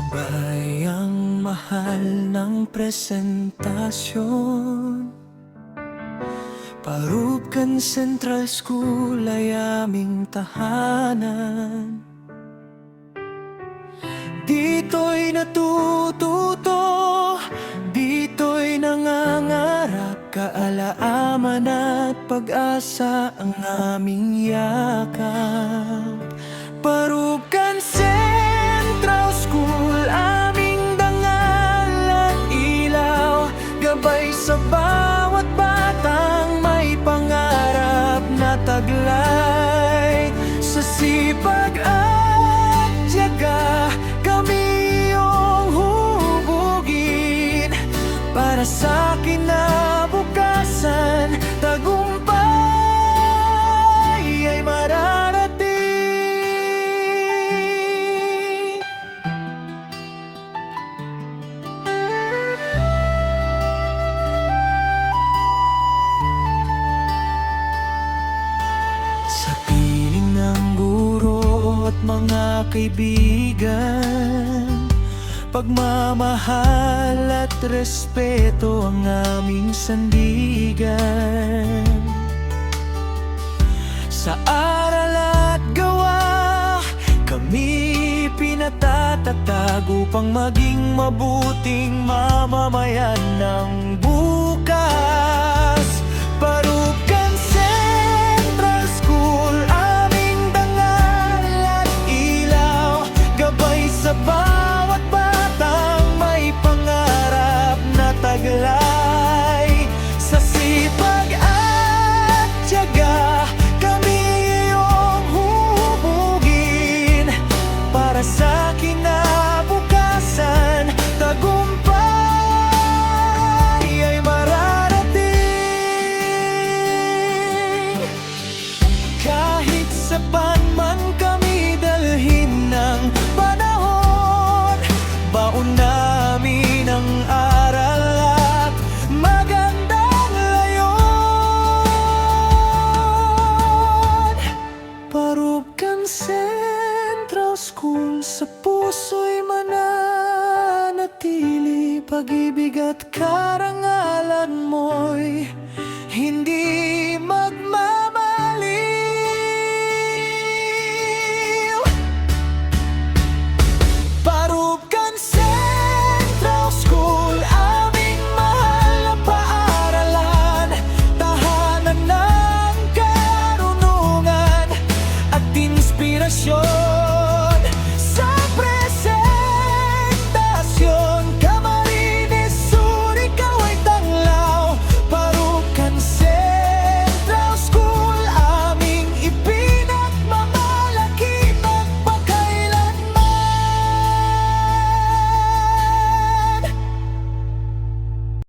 Bayang mahal ng presentasyon, Parubkan Central School ay aming tahanan. Dito'y natututo, dito'y nangangarap, kaalaman at pag-asa ang aming yakap. Parubkan Central School, aming dangal at ilaw, gabay sa bawat batang may pangarap na taglay. Sa sipag at tiyaga, kami iyong hubugin para sa kinabukasan. Tagumpay ay mararating. Sa piling ng guro at mga kaibigan, pagmamahal at respeto ang aming sandigan. Sa aral at gawa, kami pinatatatag upang maging mabuting mamamayan ng bukas. Parubkan Central School, aming dangal at ilaw, gabay sa bawat batang may pangarap na taglay. Sa sipag at tiyaga, kami iyong hubugin para sa kinabukasan. Tagumpay ay mararating. Kahit sapan man kami dalhin ng panahon, baon namin ang aral at magandang layon. Parubkan Central School, sa puso'y mananatili, pag-ibig at karangalan mo'y